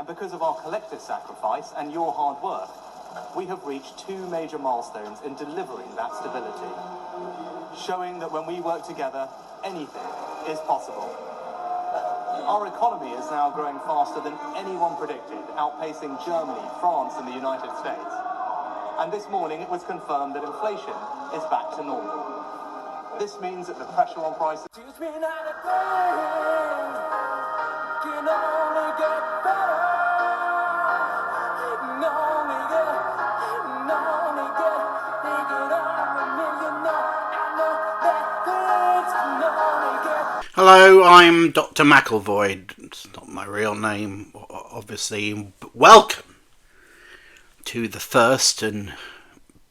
And because of our collective sacrifice and your hard work, we have reached 2 major milestones in delivering that stability, showing that when we work together, anything is possible. Our economy is now growing faster than anyone predicted, outpacing Germany, France, and the United States. And this morning it was confirmed that inflation is back to normal. This means that the pressure on prices can only get better. Hello, I'm Dr. Macclevoid. It's not my real name, obviously. Welcome to the first and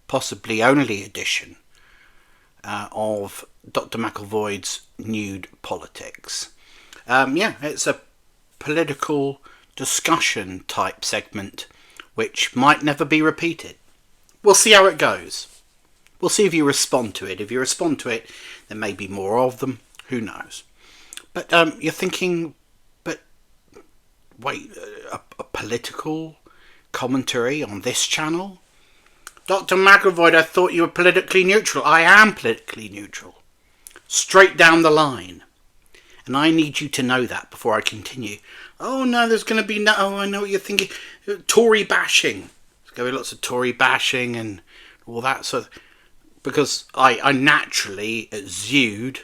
possibly only edition of Dr. Macclevoid's Nude Politics. It's a political discussion type segment which might never be repeated. We'll see how it goes. We'll see if you respond to it. If you respond to it, there may be more of them. Who knows? But you're thinking, but wait, a political commentary on this channel? Dr. Macclevoid, I thought you were politically neutral. I am politically neutral. Straight down the line. And I need you to know that before I continue. Oh no, there's going to be no, I know what you're thinking. Tory bashing. There's going to be lots of Tory bashing and all that sort of, because I naturally exude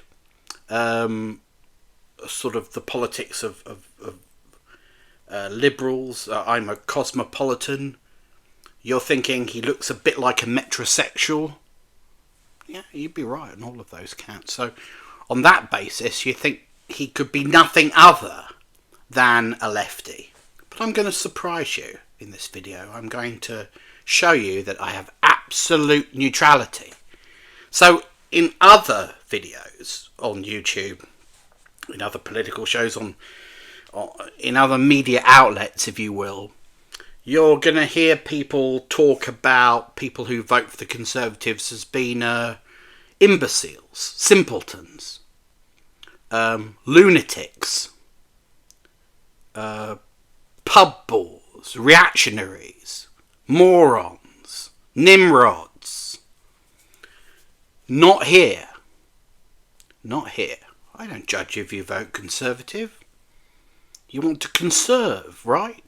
sort of the politics of liberals. I'm a cosmopolitan. You're thinking he looks a bit like a metrosexual. Yeah, you'd be right on all of those counts. So on that basis, you think he could be nothing other than a lefty. But I'm going to surprise you in this video. I'm going to show you that I have absolute neutrality. So in other videos on YouTube, in other political shows, in other media outlets, if you will, you're going to hear people talk about people who vote for the Conservatives as being imbeciles, simpletons, lunatics, pub bores, reactionaries, morons, nimrods. Not here. Not here. I don't judge if you vote Conservative. You want to conserve, right?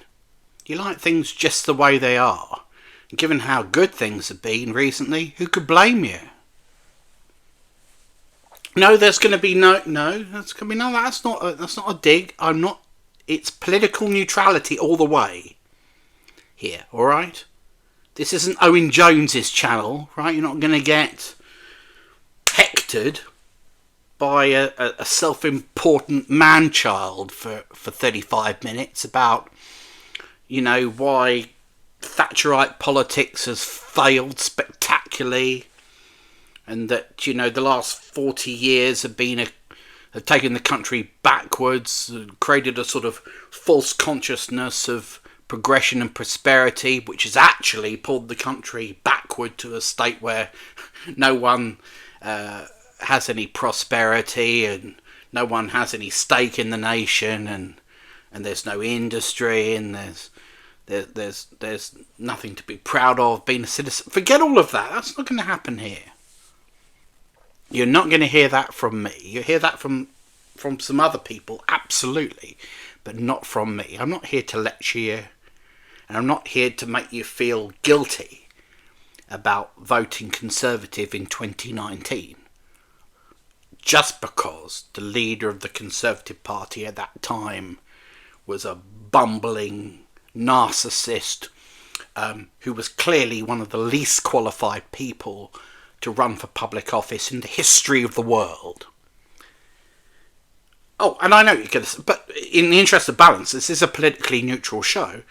You like things just the way they are. And given how good things have been recently, who could blame you? No, there's going to be that's not a dig. It's political neutrality all the way here, alright? This isn't Owen Jones's channel, right? You're not going to get hectored by a self-important man-child for 35 minutes about, why Thatcherite politics has failed spectacularly, and that, the last 40 years have taken the country backwards, created a sort of false consciousness of progression and prosperity, which has actually pulled the country backward to a state where no one has any prosperity and no one has any stake in the nation, and there's no industry, and there's nothing to be proud of being a citizen. Forget all of that. That's not going to happen here. You're not going to hear that from me. You hear that from some other people, absolutely, but not from me. I'm not here to lecture you, and I'm not here to make you feel guilty about voting Conservative in 2019. Just because the leader of the Conservative Party at that time was a bumbling narcissist who was clearly one of the least qualified people to run for public office in the history of the world. Oh, and I know you're going to, but in the interest of balance, this is a politically neutral show.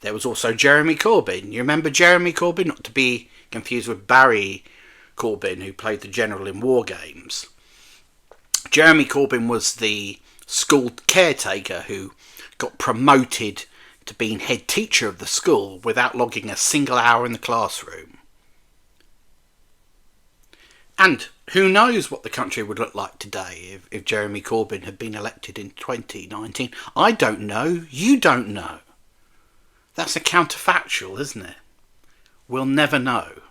There was also Jeremy Corbyn. You remember Jeremy Corbyn? Not to be confused with Barry Corbyn, who played the general in War Games. Jeremy Corbyn was the school caretaker who got promoted to being head teacher of the school without logging a single hour in the classroom. And who knows what the country would look like today if Jeremy Corbyn had been elected in 2019. I don't know. You don't know. That's a counterfactual, isn't it? We'll never know.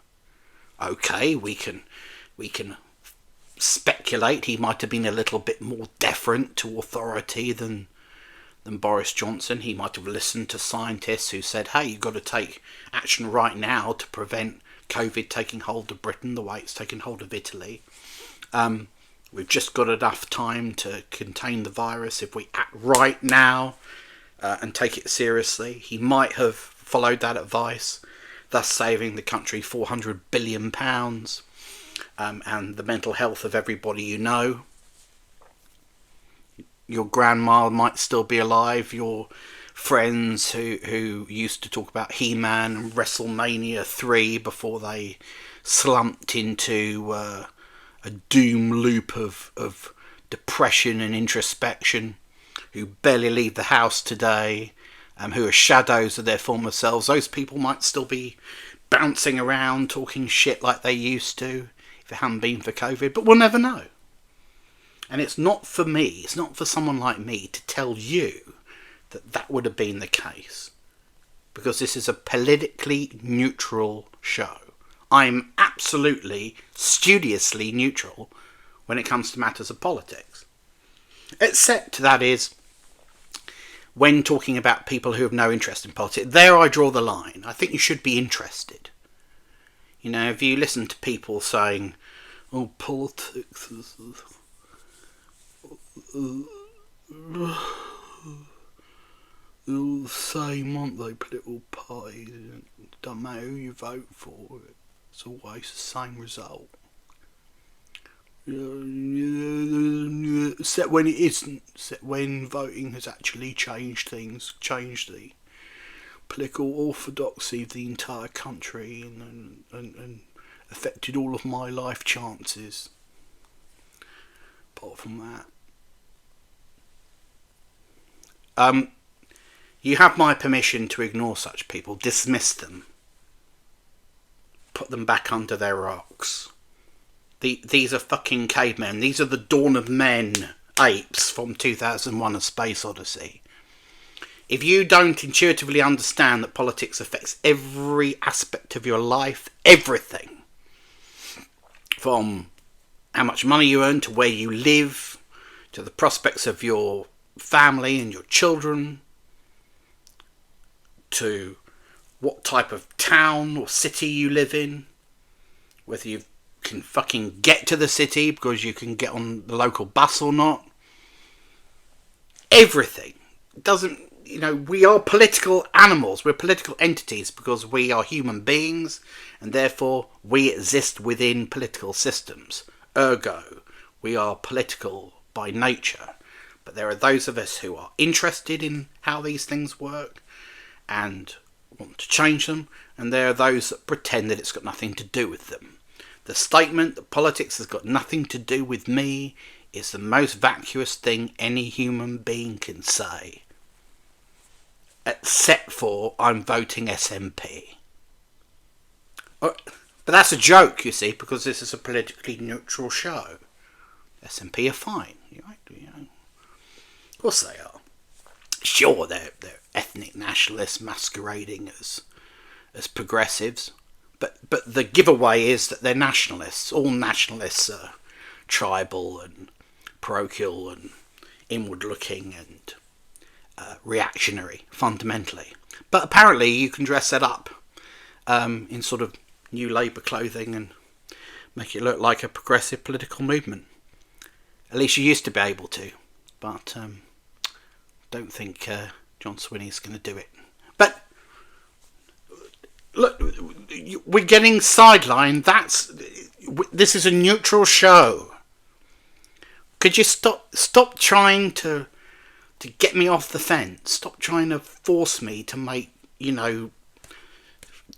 Okay, we can speculate he might have been a little bit more deferent to authority than Boris Johnson. He might have listened to scientists who said, hey, you've got to take action right now to prevent COVID taking hold of Britain the way it's taken hold of Italy. We've just got enough time to contain the virus if we act right now and take it seriously. He might have followed that advice, thus saving the country £400 billion and the mental health of everybody you know. Your grandma might still be alive. Your friends who used to talk about He-Man and WrestleMania 3 before they slumped into a doom loop of depression and introspection, who barely leave the house today, who are shadows of their former selves. Those people might still be bouncing around talking shit like they used to if it hadn't been for COVID, but we'll never know. And it's not for me, it's not for someone like me to tell you that that would have been the case, because this is a politically neutral show. I'm absolutely studiously neutral when it comes to matters of politics. Except, that is, when talking about people who have no interest in politics. There I draw the line. I think you should be interested. You know, if you listen to people saying, oh, politics is all the same, aren't they, political parties? It doesn't matter who you vote for, it's always the same result. Except when it isn't, except when voting has actually changed things, changed the political orthodoxy of the entire country and affected all of my life chances. Apart from that. You have my permission to ignore such people, dismiss them, put them back under their rocks. These are fucking cavemen. These are the Dawn of Men apes from 2001: A Space Odyssey. If you don't intuitively understand that politics affects every aspect of your life, everything, from how much money you earn to where you live, to the prospects of your family and your children, to what type of town or city you live in, whether you can fucking get to the city because you can get on the local bus or not. Everything doesn't, you know, we are political animals, we're political entities because we are human beings and therefore we exist within political systems. Ergo, we are political by nature. But there are those of us who are interested in how these things work and want to change them, and there are those that pretend that it's got nothing to do with them. The statement that politics has got nothing to do with me is the most vacuous thing any human being can say. Except for I'm voting SNP. But that's a joke, you see, because this is a politically neutral show. SNP are fine, right? You know. Of course they are. Sure, they're ethnic nationalists masquerading as progressives, but the giveaway is that they're nationalists. All nationalists are tribal and parochial and inward-looking and reactionary, fundamentally. But apparently you can dress that up in sort of new Labour clothing and make it look like a progressive political movement. At least you used to be able to, but don't think John Swinney's going to do it. But look, we're getting sidelined. This is a neutral show. Could you stop trying to get me off the fence? Stop trying to force me to make, you know,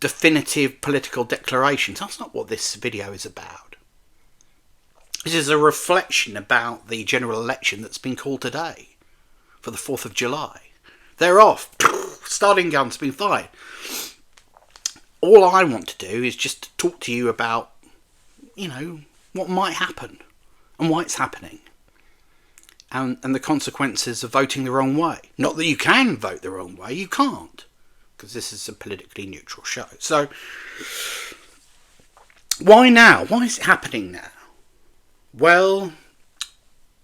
definitive political declarations. That's not what this video is about. This is a reflection about the general election that's been called today for the 4th of July. They're off. Starting gun's been fired. All I want to do is just to talk to you about, you know, what might happen and why it's happening. And the consequences of voting the wrong way. Not that you can vote the wrong way, you can't. because this is a politically neutral show. So, why now? Why is it happening now? Well,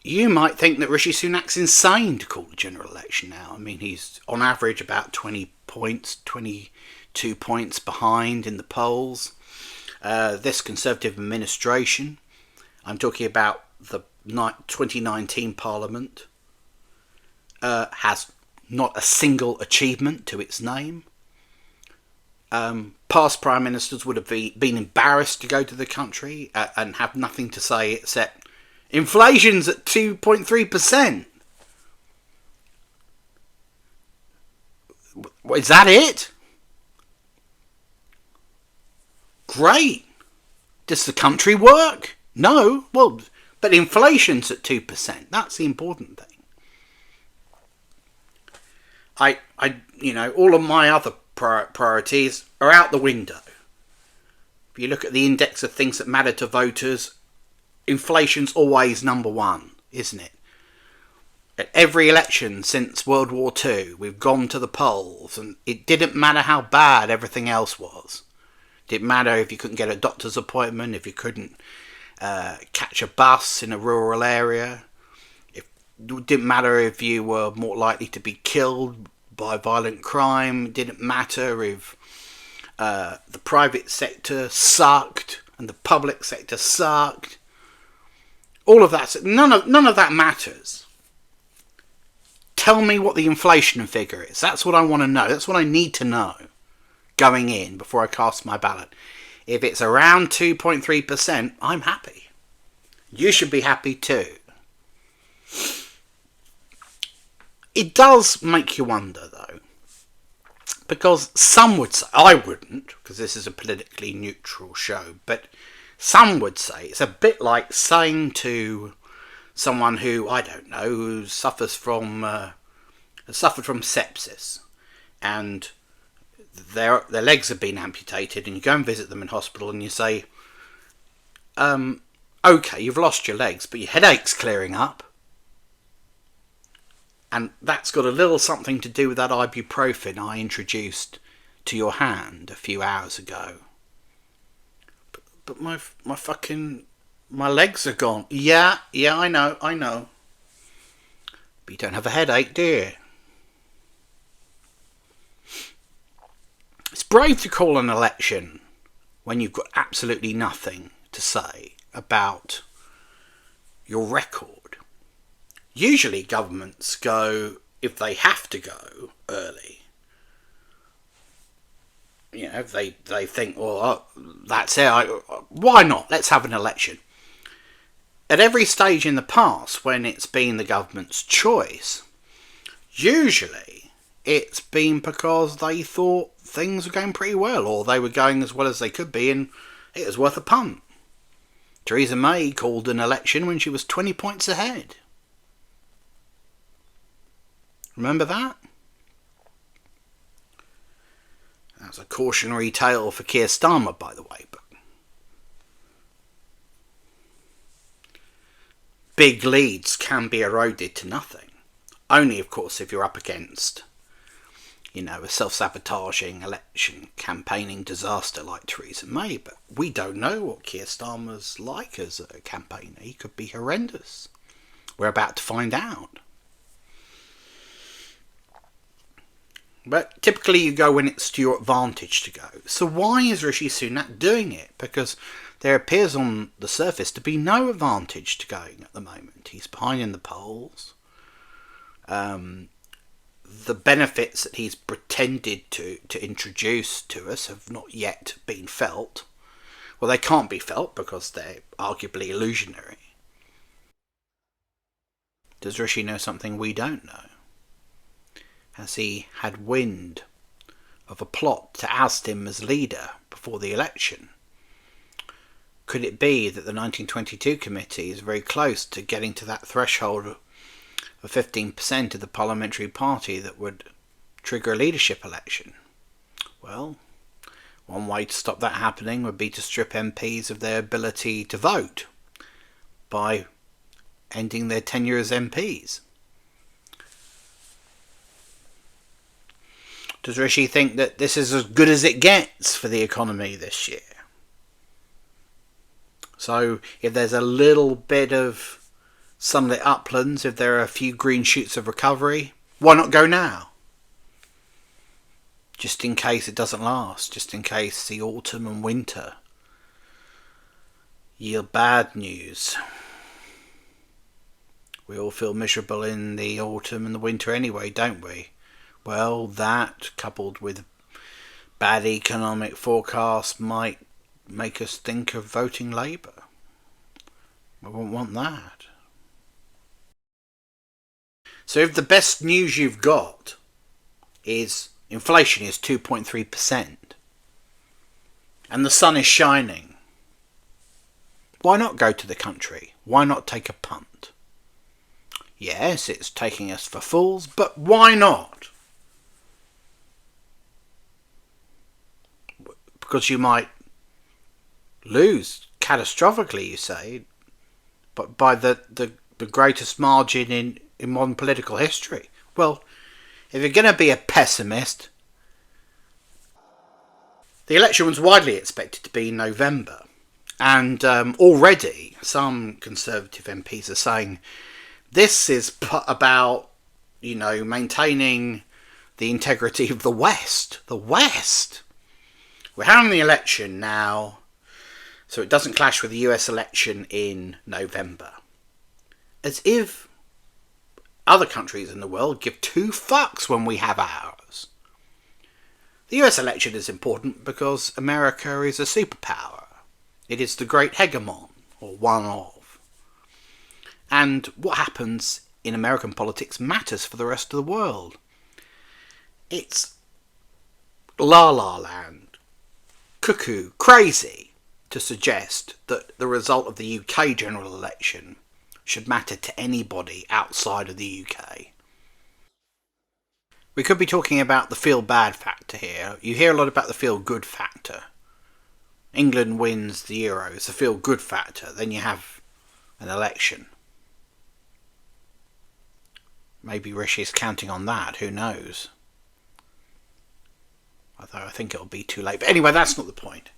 you might think that Rishi Sunak's insane to call a general election now. I mean, he's on average about 20 points, 22 points behind in the polls. This Conservative administration, I'm talking about the 2019 Parliament, has not a single achievement to its name. Past Prime Ministers would have been embarrassed to go to the country and have nothing to say except inflation's at 2.3%. Is that it? Great. Does the country work? No. Well, but inflation's at 2%. That's the important thing. All of my other priorities are out the window. If you look at the index of things that matter to voters, inflation's always number one, isn't it? At every election since World War II, we've gone to the polls, and it didn't matter how bad everything else was. It didn't matter if you couldn't get a doctor's appointment, if you couldn't catch a bus in a rural area. It didn't matter if you were more likely to be killed by violent crime. It didn't matter if the private sector sucked and the public sector sucked. All of that, none of that matters. Tell me what the inflation figure is. That's what I want to know. That's what I need to know going in before I cast my ballot. If it's around 2.3%, I'm happy. You should be happy too. It does make you wonder though, because some would say, I wouldn't, because this is a politically neutral show, but some would say it's a bit like saying to someone who, I don't know, who suffers from sepsis, and their legs have been amputated, and you go and visit them in hospital, and you say, okay, you've lost your legs, but your headache's clearing up, and that's got a little something to do with that ibuprofen I introduced to your hand a few hours ago. But my legs are gone. Yeah, I know. But you don't have a headache, do you? It's brave to call an election when you've got absolutely nothing to say about your record. Usually governments go, if they have to go early, if they think, well, that's it, why not? Let's have an election. At every stage in the past, when it's been the government's choice, usually it's been because they thought things were going pretty well, or they were going as well as they could be, and it was worth a punt. Theresa May called an election when she was 20 points ahead. Remember that? That's a cautionary tale for Keir Starmer, by the way. But big leads can be eroded to nothing. Only, of course, if you're up against, a self-sabotaging election campaigning disaster like Theresa May. But we don't know what Keir Starmer's like as a campaigner. He could be horrendous. We're about to find out. But typically you go when it's to your advantage to go. So why is Rishi Sunak doing it? Because there appears on the surface to be no advantage to going at the moment. He's behind in the polls. The benefits that he's pretended to introduce to us have not yet been felt. Well, they can't be felt because they're arguably illusionary. Does Rishi know something we don't know? Has he had wind of a plot to oust him as leader before the election? Could it be that the 1922 committee is very close to getting to that threshold of 15% of the parliamentary party that would trigger a leadership election? Well, one way to stop that happening would be to strip MPs of their ability to vote by ending their tenure as MPs. Does Rishi think that this is as good as it gets for the economy this year? So if there's a little bit of sunlit uplands, if there are a few green shoots of recovery, why not go now? Just in case it doesn't last, just in case the autumn and winter yield bad news. We all feel miserable in the autumn and the winter anyway, don't we? Well, that, coupled with bad economic forecasts, might make us think of voting Labour. We won't want that. So if the best news you've got is inflation is 2.3% and the sun is shining, why not go to the country? Why not take a punt? Yes, it's taking us for fools, but why not? Because you might lose catastrophically, you say, but by the greatest margin in modern political history. Well, if you're going to be a pessimist, the election was widely expected to be in November. And already some Conservative MPs are saying this is about, maintaining the integrity of the West. The West! We're having the election now, so it doesn't clash with the US election in November. As if other countries in the world give two fucks when we have ours. The US election is important because America is a superpower. It is the great hegemon, or one of. And what happens in American politics matters for the rest of the world. It's la la land, cuckoo, crazy to suggest that the result of the UK general election should matter to anybody outside of the UK. We could be talking about the feel-bad factor here. You hear a lot about the feel-good factor. England wins the Euros, the feel-good factor. Then you have an election. Maybe Rishi's counting on that, who knows? Although I think it'll be too late. But anyway, that's not the point.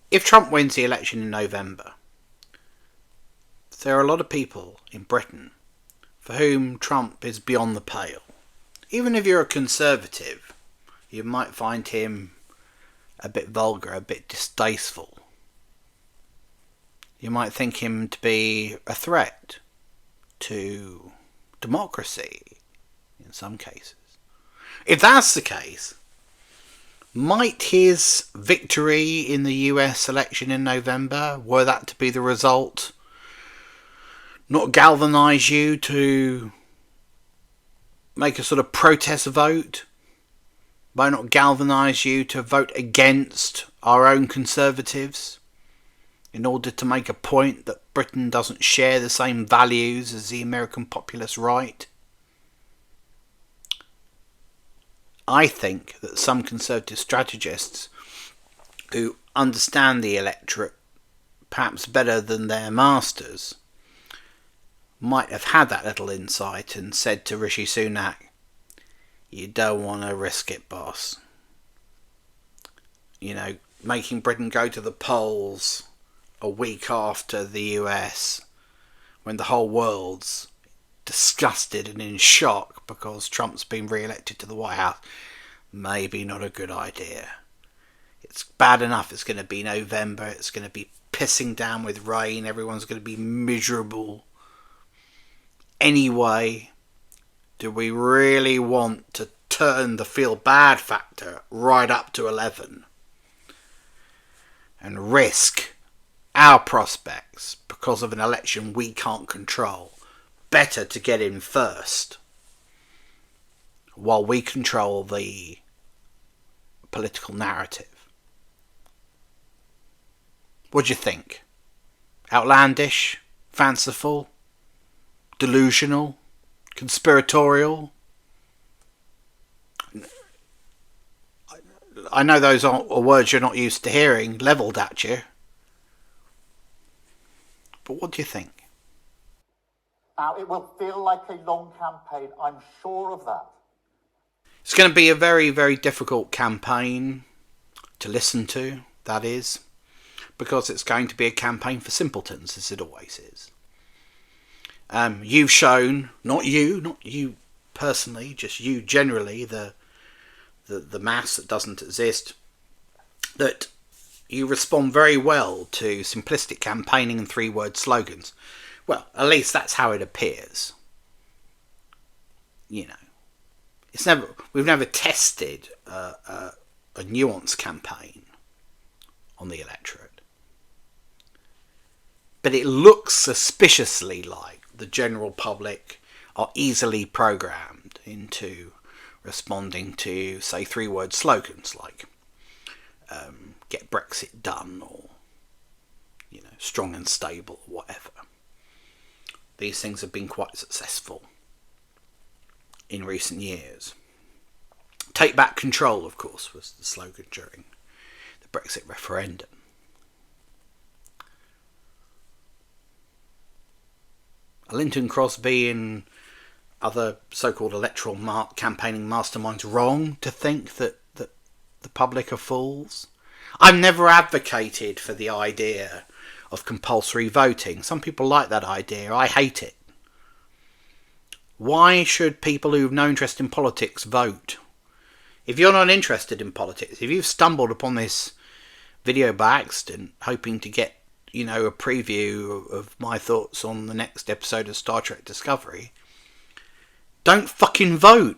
If Trump wins the election in November, there are a lot of people in Britain for whom Trump is beyond the pale. Even if you're a Conservative, you might find him a bit vulgar, a bit distasteful. You might think him to be a threat to democracy in some cases. If that's the case, might his victory in the US election in November, were that to be the result, not galvanise you to make a sort of protest vote? Might not galvanise you to vote against our own Conservatives in order to make a point that Britain doesn't share the same values as the American populist right? I think that some Conservative strategists who understand the electorate perhaps better than their masters might have had that little insight and said to Rishi Sunak, you don't want to risk it, boss. Making Britain go to the polls a week after the US, when the whole world's disgusted and in shock because Trump's been re-elected to the White House, maybe not a good idea. It's bad enough it's going to be November, it's going to be pissing down with rain, everyone's going to be miserable. Anyway, do we really want to turn the feel-bad factor right up to 11 and risk our prospects because of an election we can't control? Better to get in first while we control the political narrative. What do you think? Outlandish? Fanciful? Delusional? Conspiratorial? I know those are words you're not used to hearing levelled at you. But what do you think? Now, it will feel like a long campaign, I'm sure of that. It's going to be a very, very difficult campaign to listen to, that is, because it's going to be a campaign for simpletons, as it always is. You've shown, not you personally, just you generally, the mass that doesn't exist, that you respond very well to simplistic campaigning and 3-word slogans. Well, at least that's how it appears. You know, we've never tested a nuanced campaign on the electorate, but it looks suspiciously like the general public are easily programmed into responding to, say, 3-word slogans like get Brexit done, or, you know, strong and stable, or whatever. These things have been quite successful in recent years. Take back control, of course, was the slogan during the Brexit referendum. Linton Crosby and other so-called electoral campaigning masterminds wrong to think that the public are fools? I've never advocated for the idea of compulsory voting. Some people like that idea. I hate it. Why should people who have no interest in politics vote? If you're not interested in politics, if you've stumbled upon this video by accident, hoping to get, you know, a preview of my thoughts on the next episode of Star Trek Discovery, don't fucking vote.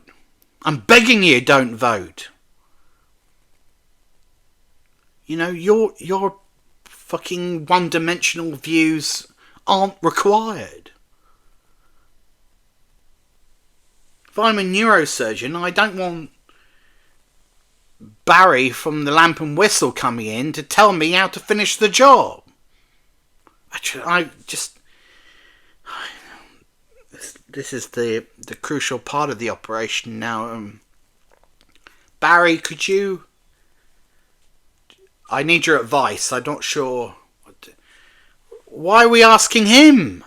I'm begging you, don't vote. You know, your fucking one-dimensional views aren't required. If I'm a neurosurgeon, I don't want Barry from the Lamp and Whistle coming in to tell me how to finish the job. This is the crucial part of the operation now. Barry, could you... I need your advice. I'm not sure. Why are we asking him?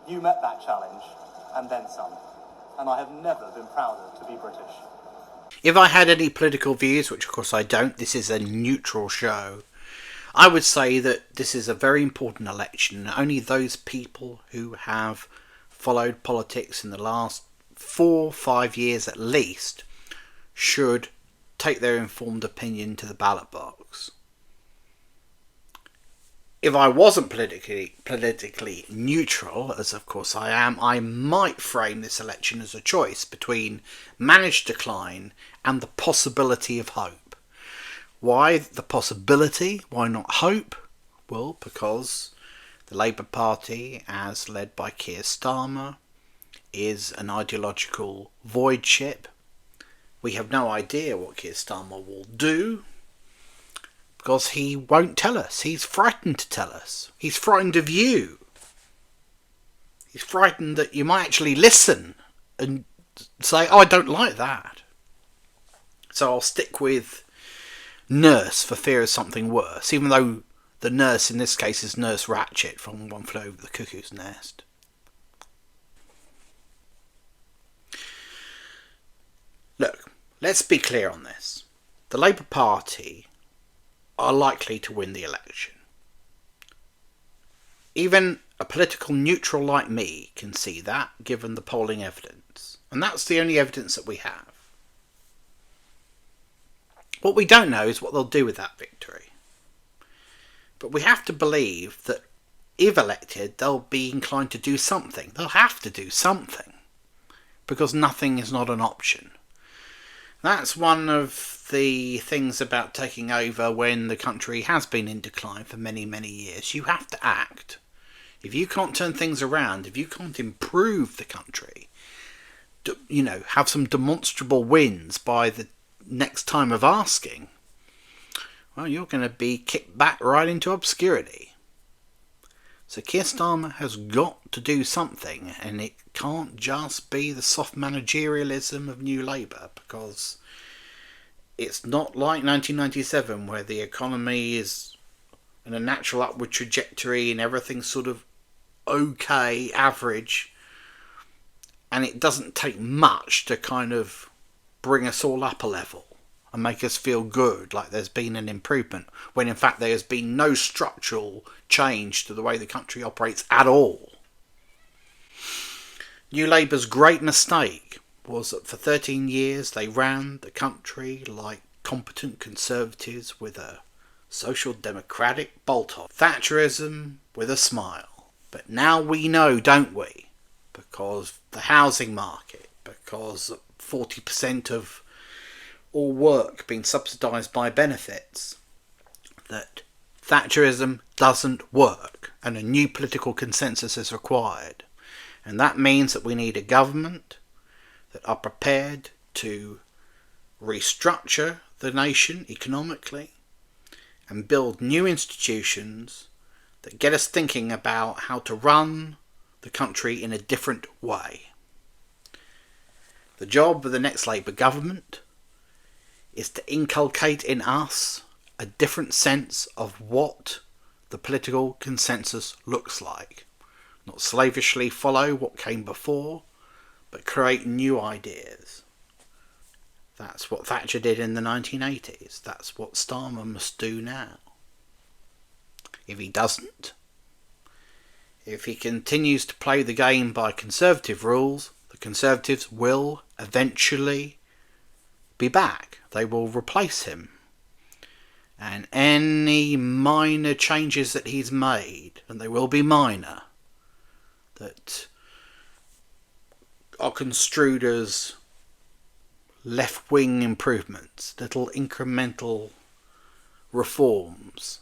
You met that challenge, and then some. And I have never been prouder to be British. If I had any political views, which of course I don't, this is a neutral show, I would say that this is a very important election. Only those people who have followed politics in the last 4 or 5 years at least should take their informed opinion to the ballot box. If I wasn't politically neutral, as of course I am, I might frame this election as a choice between managed decline and the possibility of hope. Why the possibility? Why not hope? Well, because the Labour Party, as led by Keir Starmer, is an ideological void ship. We have no idea what Keir Starmer will do, because he won't tell us. He's frightened to tell us. He's frightened of you. He's frightened that you might actually listen and say, oh, I don't like that. So I'll stick with nurse for fear of something worse, even though the nurse in this case is Nurse Ratched from One Flew Over the Cuckoo's Nest. Look, let's be clear on this. The Labour Party are likely to win the election. Even a political neutral like me can see that, given the polling evidence. And that's the only evidence that we have. What we don't know is what they'll do with that victory. But we have to believe that if elected, they'll be inclined to do something. They'll have to do something. Because nothing is not an option. That's one of the things about taking over when the country has been in decline for many, many years. You have to act. If you can't turn things around, if you can't improve the country, you know, have some demonstrable wins by the next time of asking, well, you're going to be kicked back right into obscurity. So Keir Starmer has got to do something, and it can't just be the soft managerialism of New Labour, because it's not like 1997 where the economy is in a natural upward trajectory and everything's sort of okay, average, and it doesn't take much to kind of bring us all up a level and make us feel good, like there's been an improvement, when in fact there has been no structural change to the way the country operates at all. New Labour's great mistake was that for 13 years they ran the country like competent Conservatives with a social democratic bolt-on. Thatcherism with a smile. But now we know, don't we? Because the housing market, because 40% of all work being subsidised by benefits, that Thatcherism doesn't work and a new political consensus is required. And that means that we need a government that are prepared to restructure the nation economically and build new institutions that get us thinking about how to run the country in a different way. The job of the next Labour government is to inculcate in us a different sense of what the political consensus looks like. Not slavishly follow what came before, but create new ideas. That's what Thatcher did in the 1980s. That's what Starmer must do now. If he doesn't, if he continues to play the game by Conservative rules, the Conservatives will eventually be back. They will replace him. And any minor changes that he's made, and they will be minor, that are construed as left-wing improvements, little incremental reforms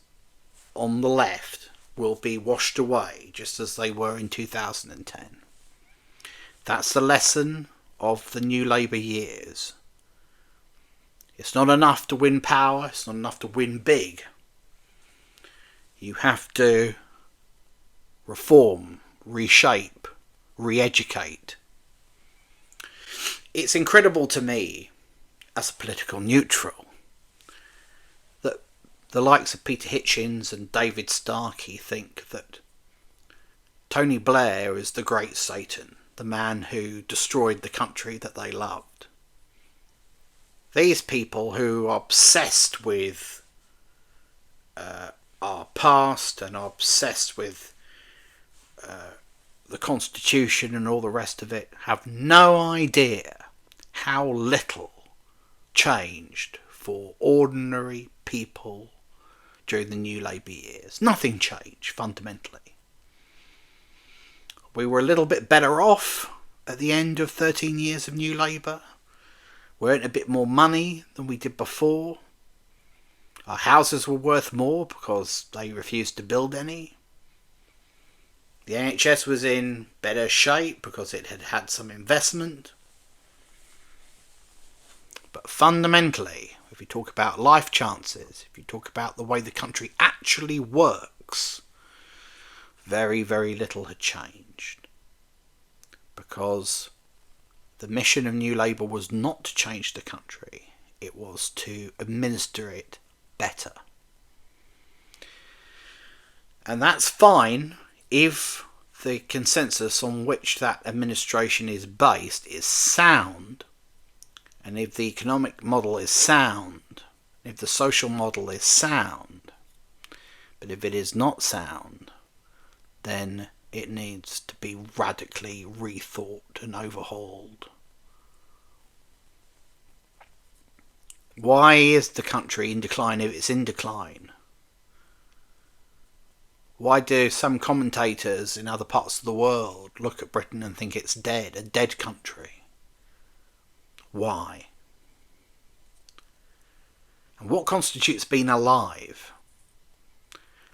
on the left, will be washed away just as they were in 2010. That's the lesson of the New Labour years. It's not enough to win power, it's not enough to win big. You have to reform, reshape, re-educate. It's incredible to me, as a political neutral, that the likes of Peter Hitchens and David Starkey think that Tony Blair is the great Satan, the man who destroyed the country that they loved. These people who are obsessed with our past and are obsessed with the Constitution and all the rest of it have no idea how little changed for ordinary people during the New Labour years. Nothing changed fundamentally. We were a little bit better off at the end of 13 years of New Labour. We earned a bit more money than we did before. Our houses were worth more because they refused to build any. The NHS was in better shape because it had had some investment. But fundamentally, if you talk about life chances, if you talk about the way the country actually works, very, very little had changed. Because the mission of New Labour was not to change the country, it was to administer it better. And that's fine if the consensus on which that administration is based is sound, and if the economic model is sound, if the social model is sound. But if it is not sound, then it needs to be radically rethought and overhauled. Why is the country in decline if it's in decline? Why do some commentators in other parts of the world look at Britain and think it's dead, a dead country? Why? And what constitutes being alive?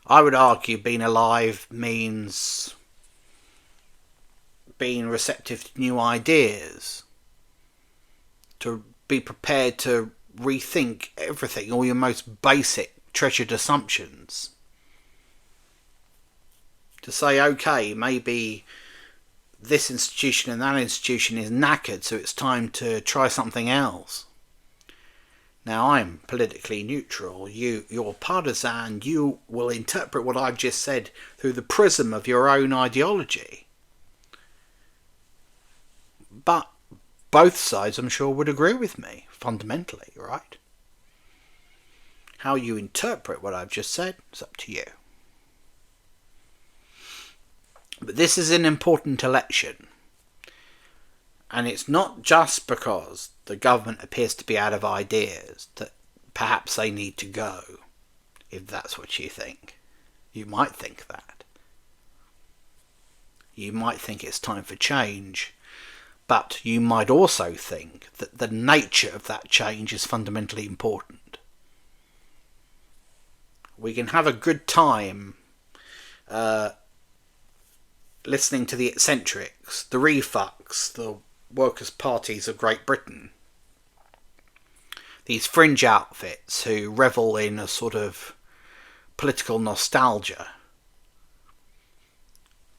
I would argue being alive means being receptive to new ideas, to be prepared to rethink everything, all your most basic treasured assumptions. To say, okay, maybe this institution and that institution is knackered, so it's time to try something else. Now, I'm politically neutral. You're partisan. You will interpret what I've just said through the prism of your own ideology. But both sides, I'm sure, would agree with me, fundamentally, right? How you interpret what I've just said is up to you. But this is an important election. And it's not just because the government appears to be out of ideas that perhaps they need to go, if that's what you think. You might think that. You might think it's time for change, but you might also think that the nature of that change is fundamentally important. We can have a good time listening to the eccentrics, the refucks, the workers' parties of Great Britain. These fringe outfits who revel in a sort of political nostalgia.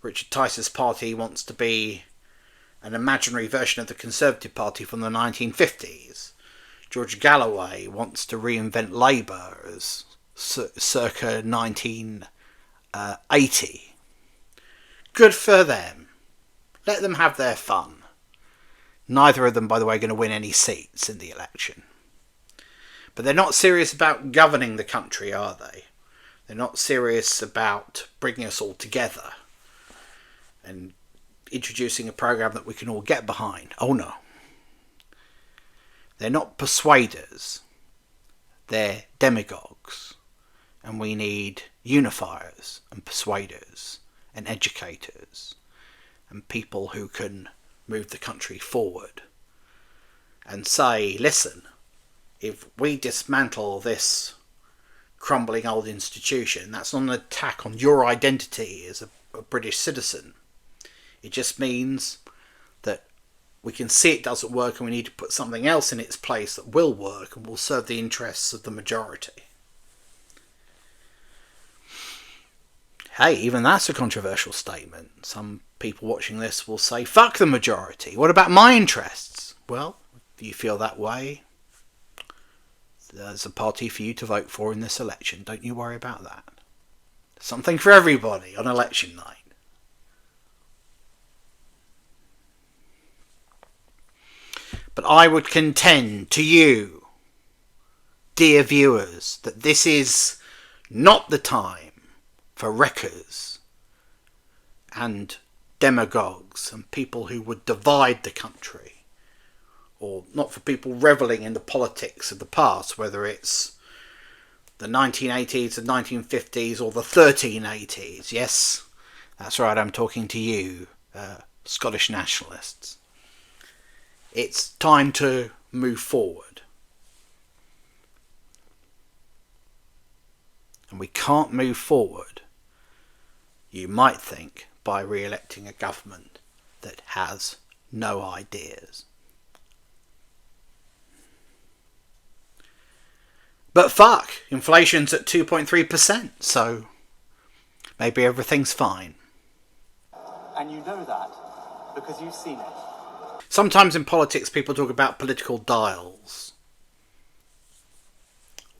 Richard Tice's party wants to be an imaginary version of the Conservative Party from the 1950s. George Galloway wants to reinvent Labour as circa 1980. Good for them. Let them have their fun. Neither of them, by the way, are going to win any seats in the election. But they're not serious about governing the country, are they? They're not serious about bringing us all together and introducing a programme that we can all get behind. Oh no. They're not persuaders. They're demagogues. And we need unifiers and persuaders and educators and people who can move the country forward and say, listen, if we dismantle this crumbling old institution, that's not an attack on your identity as a British citizen. It just means that we can see it doesn't work and we need to put something else in its place that will work and will serve the interests of the majority. Hey, even that's a controversial statement. Some people watching this will say, fuck the majority. What about my interests? Well, if you feel that way, there's a party for you to vote for in this election. Don't you worry about that. There's something for everybody on election night. But I would contend to you, dear viewers, that this is not the time for wreckers and demagogues and people who would divide the country, or not for people revelling in the politics of the past, whether it's the 1980s, the 1950s, or the 1380s. Yes, that's right, I'm talking to you, Scottish nationalists. It's time to move forward. And we can't move forward, you might think, by re-electing a government that has no ideas. But fuck, inflation's at 2.3%, so maybe everything's fine. And you know that because you've seen it. Sometimes in politics people talk about political dials.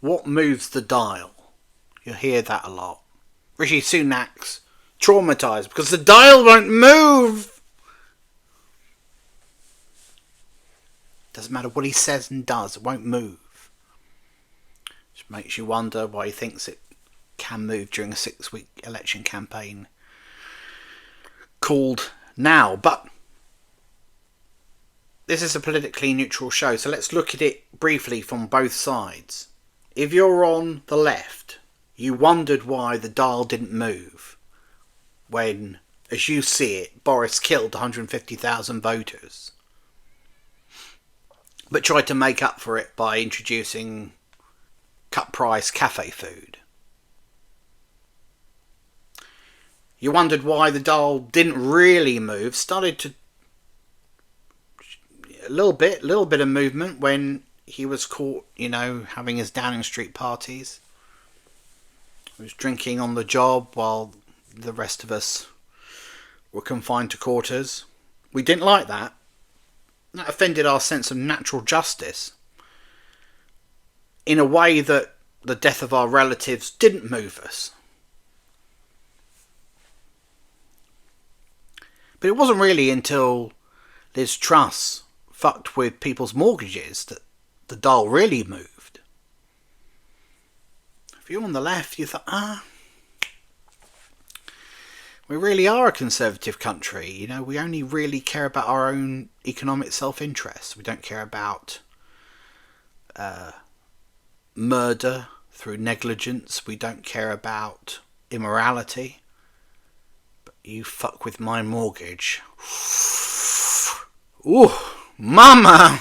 What moves the dial? You'll hear that a lot. Rishi Sunak's traumatised because the dial won't move. Doesn't matter what he says and does, it won't move. Which makes you wonder why he thinks it can move during a 6-week election campaign called Now. But this is a politically neutral show, so let's look at it briefly from both sides. If you're on the left, you wondered why the dial didn't move when, as you see it, Boris killed 150,000 voters, but tried to make up for it by introducing cut price cafe food. You wondered why the dial didn't really move, started to a little bit of movement when he was caught, having his Downing Street parties. He was drinking on the job while the rest of us were confined to quarters. We didn't like that. That offended our sense of natural justice in a way that the death of our relatives didn't move us. But it wasn't really until Liz Truss fucked with people's mortgages that the dial really moved. If you're on the left, you thought, we really are a conservative country. You know, we only really care about our own economic self-interest. We don't care about murder through negligence. We don't care about immorality. But you fuck with my mortgage. Ooh, mama!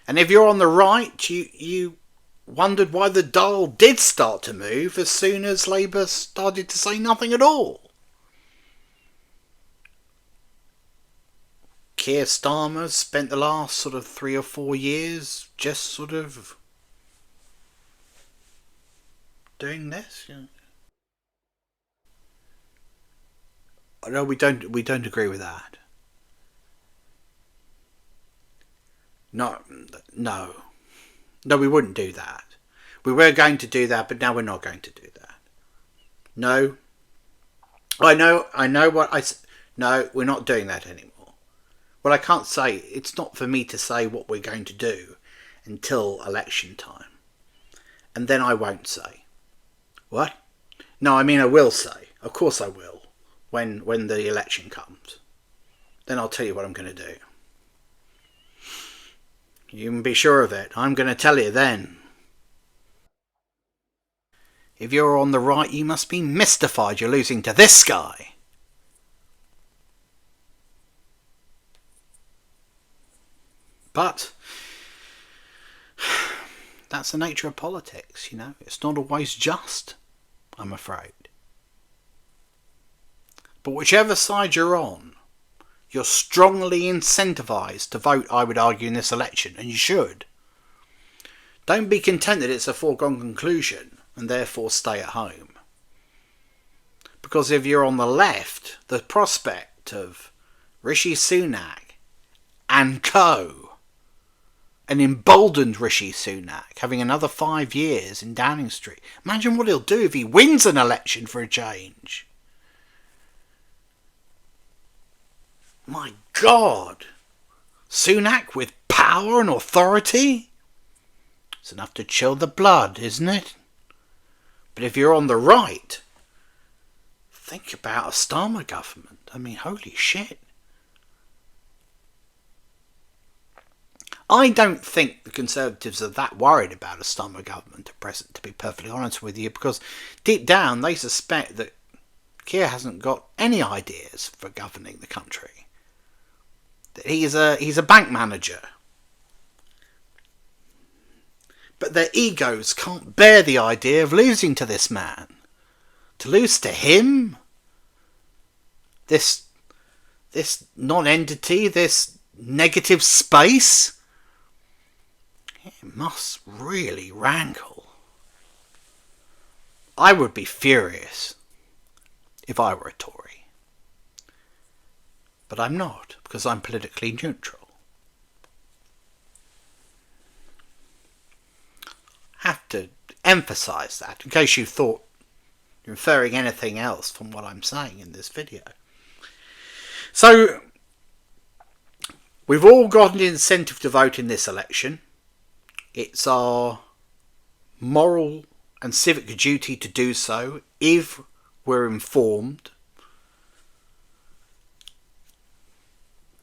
And if you're on the right, you wondered why the dial did start to move as soon as Labour started to say nothing at all. Keir Starmer spent the last sort of 3 or 4 years just sort of doing this. You know? No, we don't agree with that. No, we wouldn't do that. We were going to do that, but now we're not going to do that. No. I know what I... No, we're not doing that anymore. Well, I can't say... It's not for me to say what we're going to do until election time. And then I won't say. What? No, I mean I will say. Of course I will. When the election comes. Then I'll tell you what I'm going to do. You can be sure of it. I'm going to tell you then. If you're on the right, you must be mystified you're losing to this guy. But that's the nature of politics, you know. It's not always just, I'm afraid. But whichever side you're on, you're strongly incentivised to vote, I would argue, in this election, and you should. Don't be content that it's a foregone conclusion and therefore stay at home. Because if you're on the left, the prospect of Rishi Sunak and co, an emboldened Rishi Sunak, having another 5 years in Downing Street. Imagine what he'll do if he wins an election for a change. My God, Sunak with power and authority? It's enough to chill the blood, isn't it? But if you're on the right, think about a Starmer government. I mean, holy shit. I don't think the Conservatives are that worried about a Starmer government at present, to be perfectly honest with you, because deep down they suspect that Keir hasn't got any ideas for governing the country. He's a bank manager. But their egos can't bear the idea of losing to this man. To lose to him? This non-entity, this negative space? It must really rankle. I would be furious if I were a Tory. But I'm not, because I'm politically neutral. I have to emphasise that, in case you thought you're inferring anything else from what I'm saying in this video. So, we've all got an incentive to vote in this election. It's our moral and civic duty to do so if we're informed.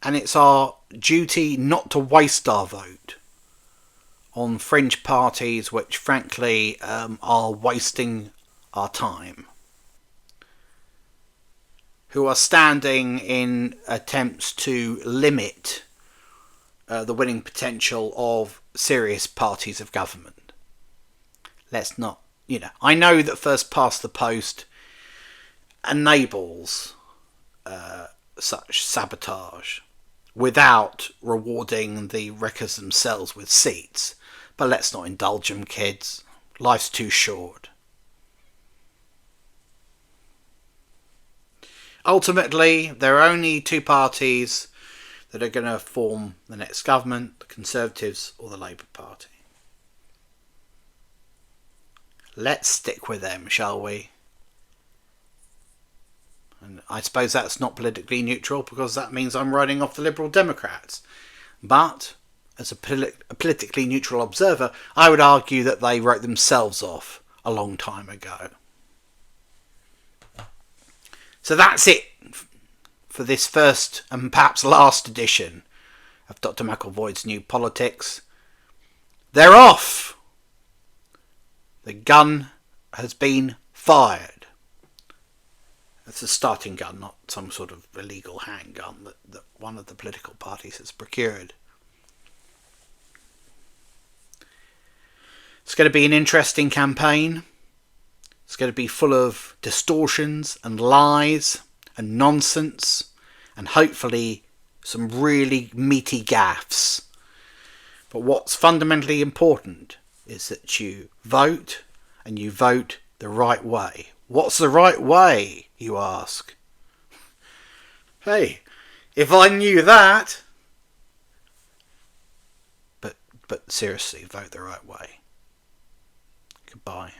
And it's our duty not to waste our vote on fringe parties which frankly are wasting our time. Who are standing in attempts to limit the winning potential of serious parties of government. Let's not, I know that first past the post enables such sabotage without rewarding the wreckers themselves with seats. But let's not indulge them, kids. Life's too short. Ultimately, there are only two parties that are going to form the next government, the Conservatives or the Labour Party. Let's stick with them, shall we? And I suppose that's not politically neutral because that means I'm writing off the Liberal Democrats. But as a politically neutral observer, I would argue that they wrote themselves off a long time ago. So that's it for this first and perhaps last edition of Dr. Macclevoid's New Politics. They're off! The gun has been fired. It's a starting gun, not some sort of illegal handgun that one of the political parties has procured. It's going to be an interesting campaign. It's going to be full of distortions and lies and nonsense and hopefully some really meaty gaffes. But what's fundamentally important is that you vote, and you vote the right way. What's the right way, you ask? Hey, if I knew that. But seriously, vote the right way. Goodbye.